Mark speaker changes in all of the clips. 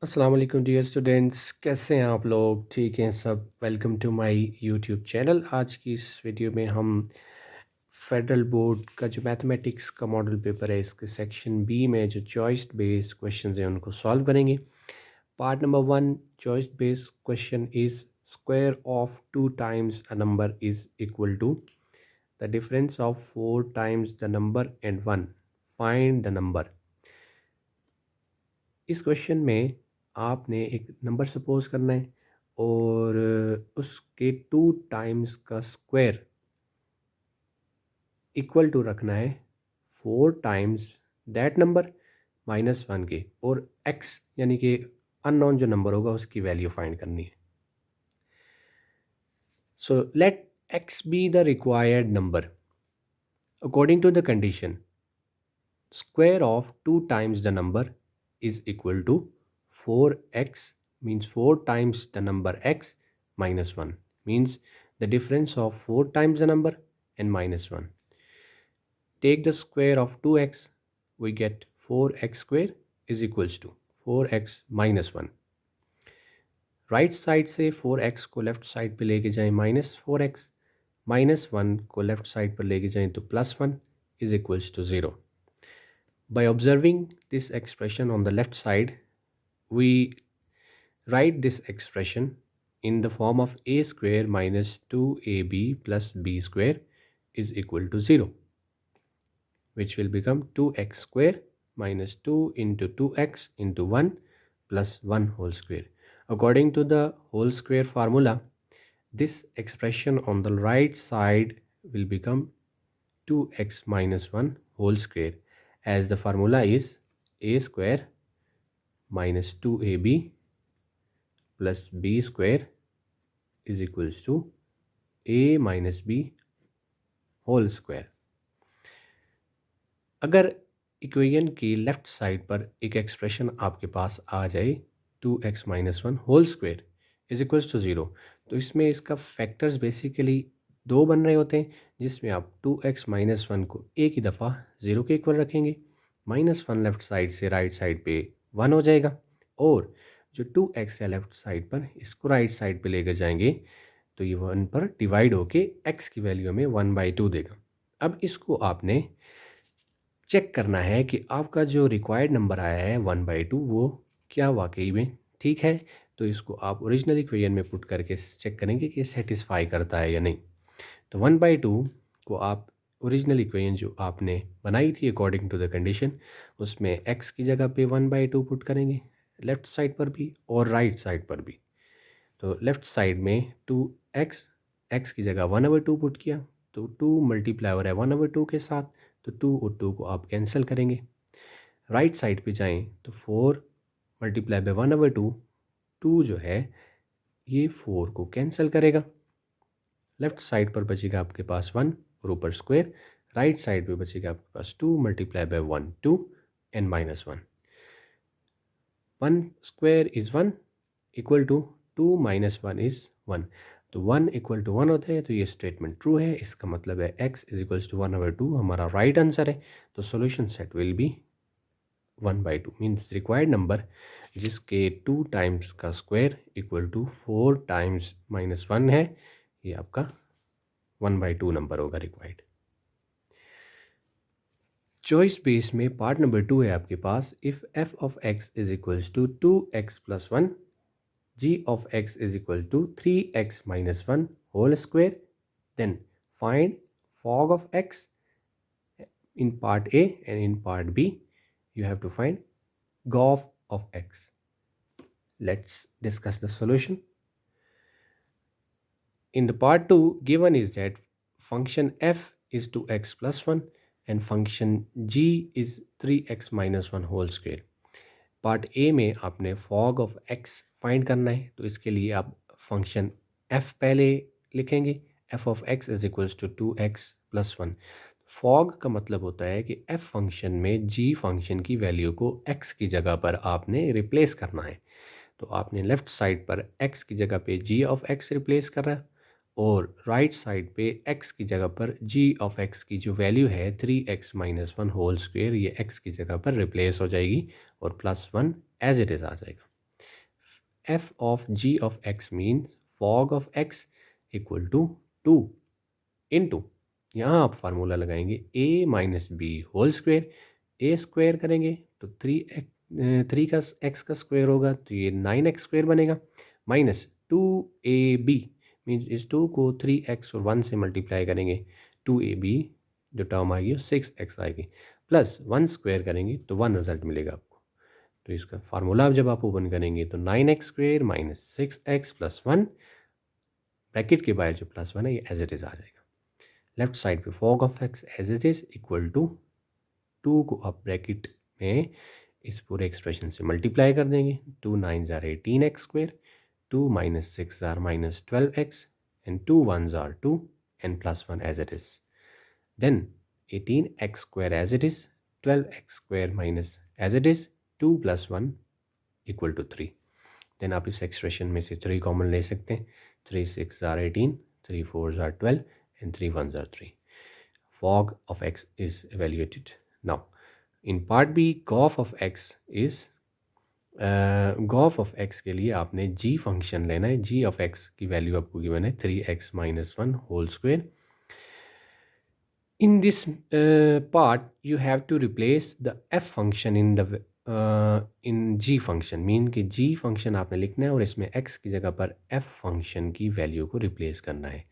Speaker 1: अस्सलाम वालेकुम dear students, कैसे हैं आप लोग? ठीक हैं सब? Welcome to my YouTube channel. आज की इस वीडियो में हम फेडरल बोर्ड का जो मैथमेटिक्स का मॉडल पेपर है, इसके सेक्शन बी में जो चॉइस बेस्ड क्वेश्चंस हैं उनको सॉल्व करेंगे। Part number 1, choice based question is square of 2 times a number is equal to the difference of 4 times the number and 1, find the number. इस question में आपने एक number suppose करना है और उसके 2 टाइम्स का स्क्वायर इक्वल टू रखना है 4 टाइम्स दैट नंबर -1 के, और x यानी कि अननोन जो नंबर होगा उसकी वैल्यू फाइंड करनी है। So let x be the required number according to the condition square of 2 times the number is equal to 4x, means 4 times the number x minus 1, means the difference of 4 times the number and -1. Take the square of 2x, we get 4x square is equals to 4x minus 1. Right side से 4x को left side पे लेके जाएं -4x, -1 को left side पर लेके जाएं तो +1 is equals to 0. By observing this expression on the left side, we write this expression in the form of a square minus 2ab plus b square is equal to 0, which will become 2x square minus 2 into 2x into 1 plus 1 whole square. According to the whole square formula, this expression on the right side will become 2x minus 1 whole square, as the formula is a square minus 2ab plus b square is equals to a minus b whole square. अगर equation की left side पर एक expression आपके पास आ जाए 2x minus 1 whole square is equals to 0, तो इसमें इसका फैक्टर्स बेसिकली 2 बन रहे होते हैं, जिसमें आप 2x माइनस 1 को एक ही दफ़ा 0 के इक्वल रखेंगे, -1 लेफ्ट साइड से राइट साइड पे 1 हो जाएगा, और जो 2x है लेफ्ट साइड पर इसको राइट साइड पे लेकर जाएंगे तो ये 1 पर डिवाइड होके x की वैल्यू हमें 1/2 देगा। अब इसको आपने चेक करना है कि आपका जो रिक्वायर्ड नंबर आया है 1/2 वो क्या वाकई में ठीक है। तो इसको आप ओरिजिनल इक्वेशन में पुट करके चेक करेंगे कि सेटिस्फाई करता है या नहीं। तो 1/2 को आप ओरिजिनल इक्वेशन जो आपने बनाई थी अकॉर्डिंग टू द कंडीशन, उसमें x की जगह पे 1/2 पुट करेंगे, लेफ़्ट साइड पर भी और राइट साइड पर भी। तो लेफ़्ट साइड में 2x, x की जगह 1/2 पुट किया, तो 2 मल्टीप्लाई हो रहा है 1/2 के साथ, तो 2 और 2 को आप कैंसिल करेंगे। राइट साइड पे जाएं तो 4 मल्टीप्लाई बाय 1/2, 2 जो है ये 4 को कैंसिल करेगा। लेफ्ट साइड पर बचेगा आपके पास 1 और ऊपर स्क्वायर, राइट साइड पे बचेगा आपके पास 2 multiply by 1 2 and -1। 1 square is 1 equal to 2 minus 1 is 1, तो 1 इक्वल टू 1 होता है, तो ये स्टेटमेंट ट्रू है। इसका मतलब है x इज इक्वल्स टू 1/2 हमारा राइट आंसर है। तो solution set will be 1/2, means required number जिसके 2 टाइम्स का स्क्वायर इक्वल टू 4 टाइम्स -1 है, ये आपका 1/2 नंबर होगा रिक्वायर्ड। चॉइस बेस में पार्ट नंबर 2 है आपके पास। If f of x is equals to 2x plus 1, g of x is equal to 3x minus 1 whole square, then find fog of x in part A, and in part B you have to find GOF of x. Let's discuss the solution. In the part 2, given is that function f is 2x plus 1 and function g is 3x minus 1 whole square. Part A में आपने fog of x find करना है, तो इसके लिए आप function f पहले लिखेंगे। F of x is equals to 2x plus 1। Fog का मतलब होता है कि एफ फंक्शन में जी फंक्शन की वैल्यू को एक्स की जगह पर आपने रिप्लेस करना है। तो आपने लेफ़्ट साइड पर एक्स की जगह पे जी ऑफ एक्स रिप्लेस कर रहा है, और राइट साइड पे x की जगह पर g ऑफ x की जो वैल्यू है 3x माइनस 1 होल स्क्वेयर, ये x की जगह पर रिप्लेस हो जाएगी और +1 एज इट इज़ आ जाएगा। F of g of x mean fog of x equal to 2 into, यहाँ आप फार्मूला लगाएंगे a minus b whole square, a square करेंगे तो 3 का एक्स का स्क्वायर होगा तो ये 9x² बनेगा, माइनस 2ab मीन्स इस 2 को 3x और 1 से मल्टीप्लाई करेंगे, 2ab जो टर्म आएगी वो 6x आएगी, प्लस 1 स्क्वायर करेंगे तो 1 रिजल्ट मिलेगा आपको। तो इसका फार्मूला जब आप ओपन करेंगे तो 9x² minus 6x plus 1, bracket के बाहर जो प्लस 1 है ये एज इट इज़ आ जाएगा। लेफ्ट साइड पे fog of x as it is equal to 2 को आप ब्रैकेट में इस पूरे एक्सप्रेशन से मल्टीप्लाई कर देंगे, 2 9s are 18x², 2 minus 6 are minus 12x, and 2 1s are 2 and plus 1 as it is. Then 18x² as it is, 12x² minus as it is, 2 plus 1 equal to 3. Then आप इस expression में से 3 common ले सकते हैं, 3 6 are 18, 3 4s are 12 and 3 1s are 3. Fog of x is evaluated. Now in part B, gauge of x is gof of x के लिए आपने जी फंक्शन लेना है, जी ऑफ एक्स की वैल्यू आपको गिवन है 3x minus 1 whole square. In this part you have to replace the f function in g function, mean कि g function आपने लिखना है और इसमें एक्स की जगह पर एफ फंक्शन की वैल्यू को रिप्लेस करना है।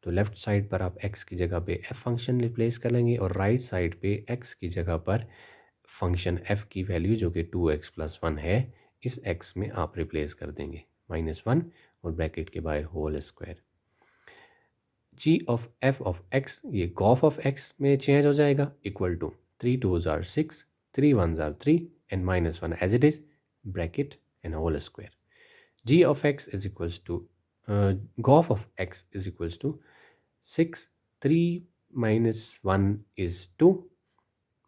Speaker 1: तो लेफ़्ट साइड पर आप एक्स की जगह पे एफ फंक्शन रिप्लेस कर लेंगे और राइट साइड पे एक्स की जगह पर फंक्शन f की वैल्यू जो कि 2x प्लस 1 है, इस x में आप रिप्लेस कर देंगे -1 और ब्रैकेट के बाहर whole square. g of f of x ये गॉफ ऑफ x में चेंज हो जाएगा, equal to 3 2s are 6, 3 1s are 3 and -1 as it is, bracket and whole square. g of x is equals to gof of x is equals to 6, 3 minus 1 is 2,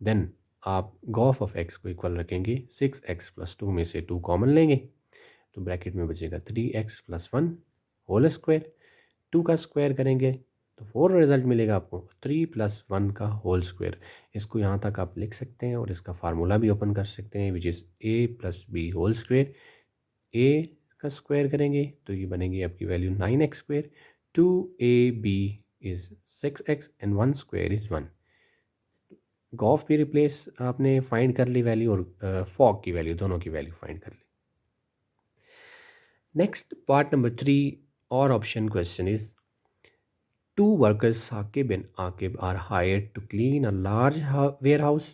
Speaker 1: then आप Gauff of x को equal रखेंगे 6x plus 2 में से 2 common लेंगे तो bracket में बचेगा 3x plus 1 whole square, 2 का स्क्वायर करेंगे तो 4 रिजल्ट मिलेगा आपको, 3 प्लस 1 का होल स्क्वायर। इसको यहाँ तक आप लिख सकते हैं और इसका फार्मूला भी ओपन कर सकते हैं which is a plus b whole square. a का स्क्वायर करेंगे तो ये बनेगी आपकी value 9x², 2ab is 6x and 1 square is 1। Gof भी रिप्लेस आपने फाइंड कर ली वैल्यू और फॉग की वैल्यू, दोनों की वैल्यू फाइंड कर ली। नेक्स्ट पार्ट नंबर 3 और option question is 2 workers Saqib and Aqib are hired to clean a large warehouse.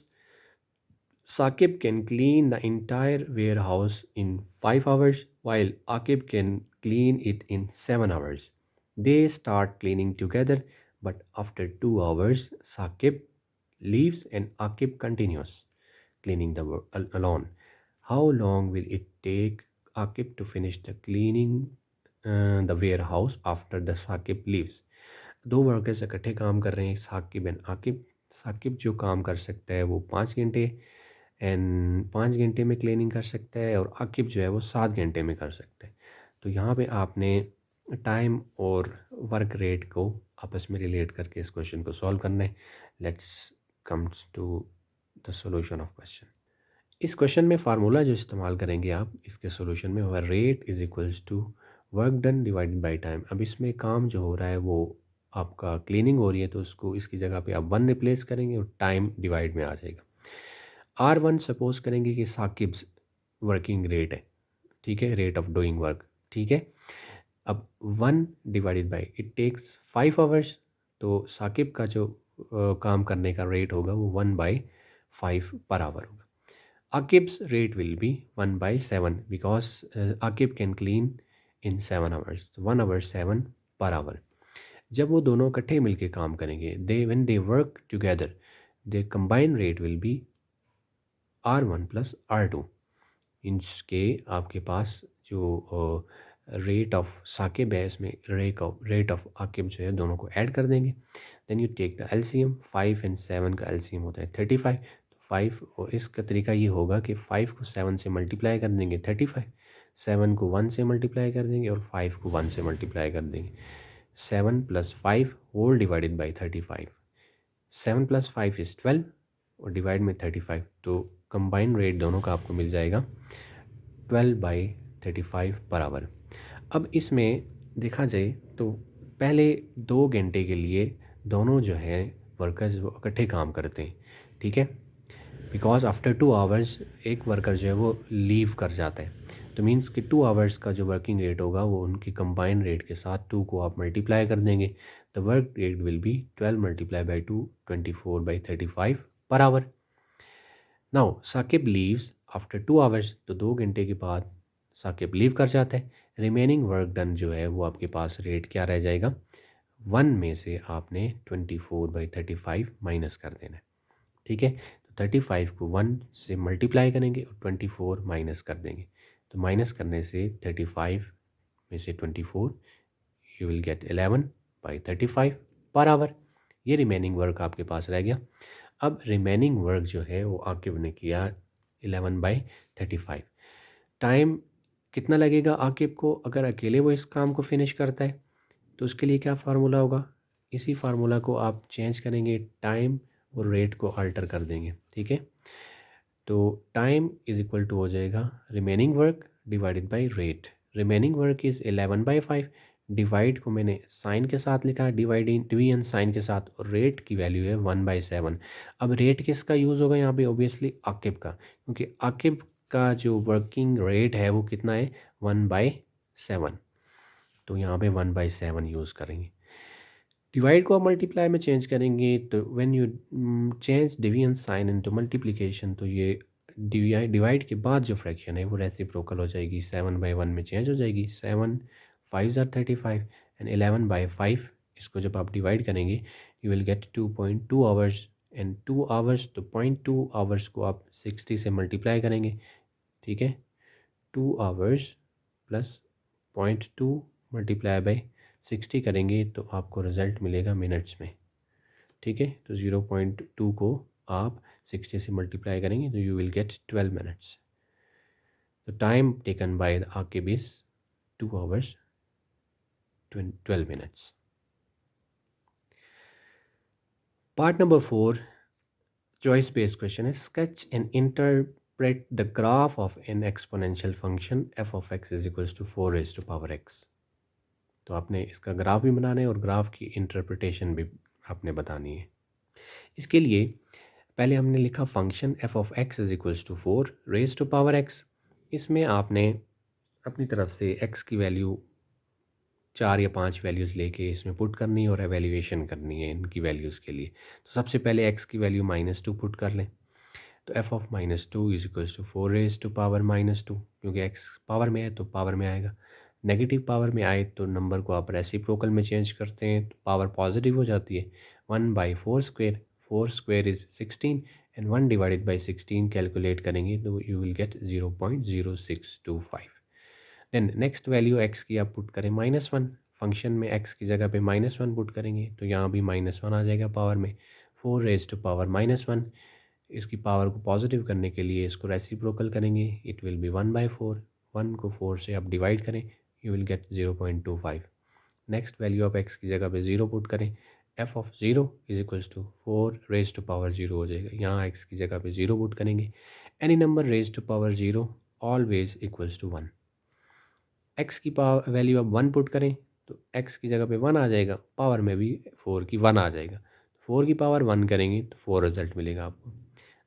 Speaker 1: Saqib can clean the entire warehouse in 5 hours while Aqib can clean it in 7 hours. They start cleaning together, but after 2 hours Saqib leaves and Aqib continues cleaning the alone. How long will it take Aqib to finish the cleaning the warehouse after the Saqib leaves? 2 workers इकट्ठे काम कर रहे हैं, Saqib and Aqib. Saqib जो काम कर सकता है वो 5 घंटे एंड 5 घंटे में क्लीनिंग कर सकता है और आकिब जो है वो 7 घंटे में कर सकता है। तो यहाँ पे आपने टाइम और वर्क रेट को आपस में रिलेट करके इस क्वेश्चन को सॉल्व करना है। Let's comes to the solution of question. इस क्वेश्चन में फार्मूला जो इस्तेमाल करेंगे आप इसके सॉल्यूशन में होगा rate is equals to work done divided by time. अब इसमें काम जो हो रहा है वो आपका क्लीनिंग हो रही है तो उसको इसकी जगह पे आप 1 रिप्लेस करेंगे और टाइम डिवाइड में आ जाएगा। R1 सपोज करेंगे कि साकिब्स वर्किंग रेट है, ठीक है, रेट ऑफ डूइंग वर्क, ठीक है। अब 1 divided by it takes 5 hours, तो साकिब का जो काम करने का रेट होगा वो 1/5 पर आवर होगा। Aqib's rate will be 1/7 because Aqib can clean in 7 hours. 1 hour 7 per hour. जब वो दोनों इकट्ठे मिलके काम करेंगे when they work together, their combined rate will be R1 plus R2. इनके आपके पास जो रेट ऑफ साकिब है इसमें रेट ऑफ आकिब जो है दोनों को ऐड कर देंगे। Then you take the LCM, 5 and 7 का एलसीएम होता है 35। 5 और इसका तरीका ये होगा कि 5 को 7 से मल्टीप्लाई कर देंगे 35, 7 को 1 से मल्टीप्लाई कर देंगे और 5 को 1 से मल्टीप्लाई कर देंगे। 7 + 5 होल डिवाइडेड बाई 35, 7 + 5 इज़ 12 और डिवाइड में 35, तो कंबाइन रेट दोनों का आपको मिल जाएगा 12/35। 35 पर आवर। अब इसमें देखा जाए तो पहले 2 घंटे के लिए दोनों जो है वर्कर्स वो इकट्ठे काम करते हैं, ठीक है। बिकॉज आफ्टर 2 आवर्स एक वर्कर जो है वो लीव कर जाता है, तो मीन्स कि 2 आवर्स का जो वर्किंग रेट होगा वो उनकी कंबाइन रेट के साथ 2 को आप मल्टीप्लाई कर देंगे। The work rate will be 12 multiply by 2, 24/35 per hour. Now Saqib leaves after 2 hours, तो 2 घंटे के बाद साकिब लीव कर जाता है। रिमेनिंग वर्क डन जो है वो आपके पास रेट क्या रह जाएगा, 1 में से आपने 24/35 माइनस कर देना है, ठीक है। तो 35 को 1 से मल्टीप्लाई करेंगे और 24 माइनस कर देंगे। तो माइनस करने से 35 में से 24 you will gate 11/35 per hour. ये रिमेनिंग वर्क आपके पास रह गया। अब रिमेनिंग वर्क जो है वो आकिब ने किया 11/35। टाइम कितना लगेगा आकिब को, अगर अकेले वो इस काम को फिनिश करता है तो उसके लिए क्या फार्मूला होगा, इसी फार्मूला को आप चेंज करेंगे, टाइम और रेट को अल्टर कर देंगे, ठीक है। तो टाइम इज इक्वल टू हो जाएगा remaining work divided by rate. Remaining work is 11/5, divide को मैंने साइन के साथ लिखा है, डिवीजन साइन के साथ, और रेट की वैल्यू है 1/7। अब रेट किसका यूज़ होगा यहाँ पे, ऑब्वियसली आकिब का, क्योंकि आकिब का जो वर्किंग रेट है वो कितना है 1/7, तो यहाँ पे 1/7 यूज़ करेंगे। डिवाइड को आप मल्टीप्लाई में चेंज करेंगे, तो when you change division sign into multiplication, तो ये डिवाइड के बाद जो फ्रैक्शन है वो रेसिप्रोकल हो जाएगी, 7/1 में चेंज हो जाएगी। 7 5 आर 35 एंड 11/5, इसको जब आप डिवाइड करेंगे you will gate 2.2 hours, and 2 hours, तो 0.2 आवर्स को आप 60 से मल्टीप्लाई करेंगे, ठीक है। 2 आवर्स प्लस 0.2 मल्टीप्लाई बाई 60 करेंगे तो आपको रिज़ल्ट मिलेगा मिनट्स में, ठीक है। तो 0.2 को आप 60 से मल्टीप्लाई करेंगे तो you will get 12 minutes. The time taken by the Aqib is 2 hours 12 minutes. Part number 4 choice based question है, sketch and interpret the graph of an exponential function f of x is equals to 4 raised to power x। तो आपने इसका graph भी बनाना है और graph की interpretation भी आपने बतानी है। इसके लिए पहले हमने लिखा function f of x is equals to 4 raise to power x। इसमें आपने अपनी तरफ से x की वैल्यू 4 या 5 वैल्यूज़ लेके इसमें पुट करनी है और एवेल्यूएशन करनी है इनकी वैल्यूज़ के लिए। तो सबसे पहले x की वैल्यू -2 पुट कर लें, तो f of -2 is equals to 4 raise to power -2, क्योंकि x पावर में है तो पावर में आएगा। नेगेटिव पावर में आए तो नंबर को आप रेसिप्रोकल में चेंज करते हैं तो पावर पॉजिटिव हो जाती है। 1/4 square, 4 square is 16 and 1 divided by 16 calculate करेंगे तो you will get 0.0625। Then next value x की आप पुट करें -1, फंक्शन में x की जगह पे -1 पुट करेंगे तो यहाँ भी -1 आ जाएगा पावर में। 4 रेज टू पावर -1, इसकी पावर को पॉजिटिव करने के लिए इसको रेसिप्रोकल करेंगे, इट विल बी 1/4। 1 को 4 से आप डिवाइड करें, you will get 0.25। Next value आप x की जगह पे 0 पुट करें, f of 0 is equals to 4 raise to power 0 हो जाएगा। यहाँ x की जगह पे 0 पुट करेंगे, any number raise to power 0 always equals to 1। x की पावर वैल्यू आप 1 पुट करें तो x की जगह पे 1 आ जाएगा, पावर में भी 4 की 1 आ जाएगा। 4 की पावर 1 करेंगे तो 4 रिजल्ट मिलेगा आपको।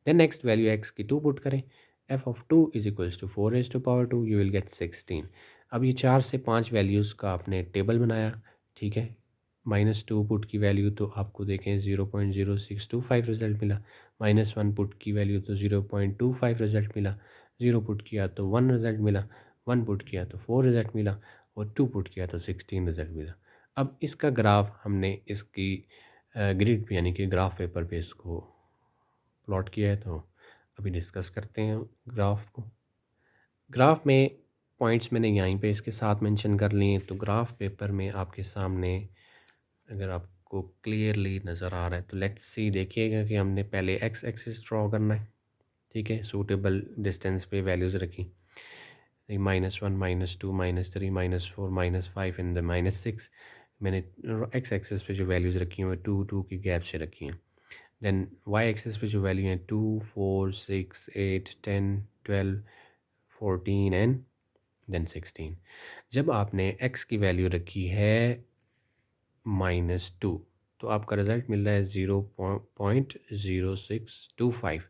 Speaker 1: देन नेक्स्ट वैल्यू x की 2 पुट करें, f of 2 is equals to 4 raise to power 2, you will get 16। अब ये 4 से 5 वैल्यूज़ का आपने टेबल बनाया, ठीक है। -2 पुट की वैल्यू तो आपको देखें 0.0625 रिजल्ट मिला, -1 पुट की वैल्यू तो 0.25 रिजल्ट मिला, 0 पुट किया तो 1 रिजल्ट मिला, 1 पुट किया तो 4 रिजल्ट मिला, और 2 पुट किया तो 16 रिजल्ट मिला। अब इसका ग्राफ हमने इसकी ग्रिड पे यानी कि ग्राफ पेपर पे इसको प्लॉट किया है, तो अभी डिस्कस करते हैं ग्राफ को। ग्राफ में पॉइंट्स मैंने यहीं पे इसके साथ मेंशन कर लिए, तो ग्राफ पेपर में आपके सामने अगर आपको क्लियरली नज़र आ रहा है तो लेट्स सी, देखिएगा कि हमने पहले x एक्सिस ड्रॉ करना है, ठीक है। सूटेबल डिस्टेंस पे वैल्यूज़ रखी, -1 -2 -3 -4 -5 एंड -6। मैंने x एक्सिस पे जो वैल्यूज़ रखी हैं वो 2 2 की गैप से रखी हैं। देन y एक्सिस पे जो वैल्यू हैं 2 4 6 8 10 12 14 एंड देन 16। जब आपने x की वैल्यू रखी है -2, तो आपका रिज़ल्ट मिल रहा है 0.0625।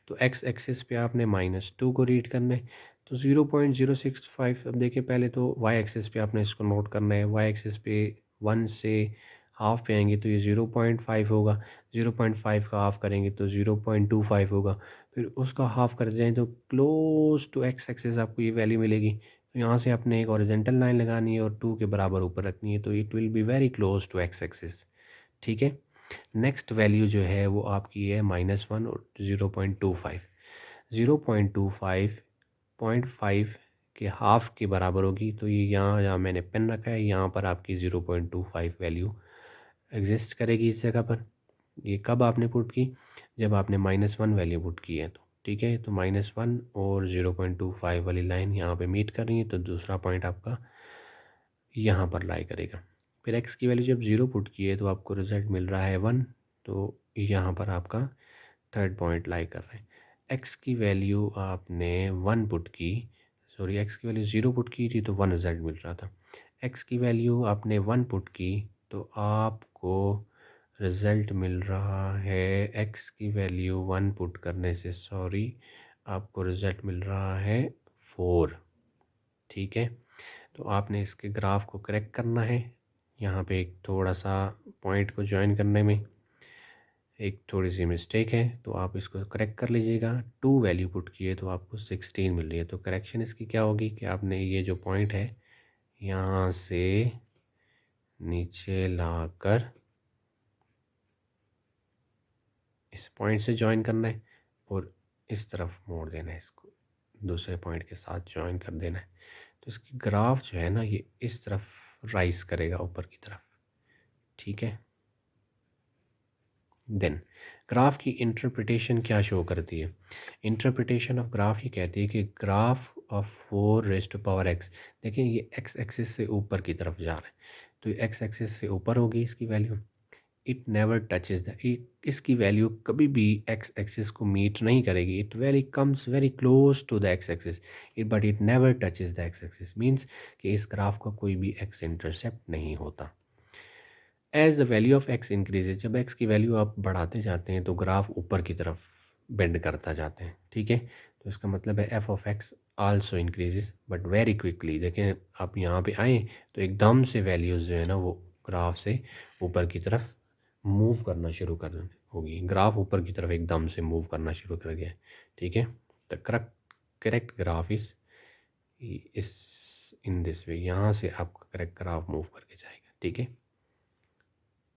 Speaker 1: तो x एक्सिस पे आपने -2 को रीड करना है, तो 0.065। अब देखिए, पहले तो y एक्सिस पे आपने इसको नोट करना है। y एक्सिस पे 1 से हाफ पे आएंगे तो ये 0.5 होगा। 0.5 का हाफ करेंगे तो 0.25 होगा। फिर उसका हाफ कर जाएँ तो क्लोज टू x एक्सिस आपको ये वैल्यू मिलेगी। तो यहाँ से आपने एक हॉरिजॉन्टल लाइन लगानी है और 2 के बराबर ऊपर रखनी है, तो it will be very close to x axis. ठीक है। नेक्स्ट वैल्यू जो है वो आपकी है -1 और 0.25। 0.25 0.5 के हाफ के बराबर होगी, तो ये यहाँ जहाँ मैंने पेन रखा है यहाँ पर आपकी 0.25 वैल्यू एग्जिस्ट करेगी इस जगह पर। ये कब आपने पुट की? जब आपने -1 वैल्यू पुट की है तो। ठीक है, तो -1 और 0.25 वाली लाइन यहाँ पे मीट कर रही है, तो दूसरा पॉइंट आपका यहाँ पर लाई करेगा। फिर x की वैल्यू जब 0 पुट की है तो आपको रिजल्ट मिल रहा है 1, तो यहाँ पर आपका थर्ड पॉइंट लाई कर रहे हैं। x की वैल्यू आपने 1 पुट की, सॉरी, x की वैल्यू 0 पुट की थी तो 1 रिजल्ट मिल रहा था। x की वैल्यू आपने 1 पुट की तो आपको रिज़ल्ट मिल रहा है, x की वैल्यू 1 पुट करने से, सॉरी, आपको रिज़ल्ट मिल रहा है 4। ठीक है, तो आपने इसके ग्राफ को करेक्ट करना है। यहाँ पे एक थोड़ा सा पॉइंट को ज्वाइन करने में एक थोड़ी सी मिस्टेक है, तो आप इसको करेक्ट कर लीजिएगा। 2 वैल्यू पुट की है तो आपको 16 मिल रही है, तो करेक्शन इसकी क्या होगी कि आपने ये जो पॉइंट है यहाँ से नीचे लाकर इस पॉइंट से ज्वाइन करना है और इस तरफ मोड़ देना है, इसको दूसरे पॉइंट के साथ ज्वाइन कर देना है। तो इसकी ग्राफ जो है ना ये इस तरफ राइज करेगा ऊपर की तरफ। ठीक है, देन ग्राफ की इंटरप्रिटेशन क्या शो करती है? इंटरप्रिटेशन ऑफ ग्राफ ये कहती है कि graph of 4 raise to power x, देखिए ये x एक्सिस से ऊपर की तरफ जा रहा है, तो ये x एक्सिस से ऊपर होगी इसकी वैल्यू। इट नेवर टचेज द, इसकी वैल्यू कभी भी x एक्सिस को मीट नहीं करेगी। It very comes very close to the x axis, but it never touches the x axis, means कि इस ग्राफ का कोई भी x इंटरसेप्ट नहीं होता। As the value of x increases, जब x की वैल्यू आप बढ़ाते जाते हैं तो ग्राफ ऊपर की तरफ बेंड करता जाते हैं। ठीक है, तो इसका मतलब है f of x also increases but very quickly. देखें, आप यहाँ पे आए तो एकदम से वैल्यूज़ जो है ना वो ग्राफ से ऊपर की तरफ मूव करना शुरू कर होगी। ग्राफ ऊपर की तरफ एकदम से मूव करना शुरू कर गया। ठीक है, द करेक्ट ग्राफ इस इन दिस वे, यहाँ से आपका करेक्ट ग्राफ मूव करके जाएगा। ठीक है।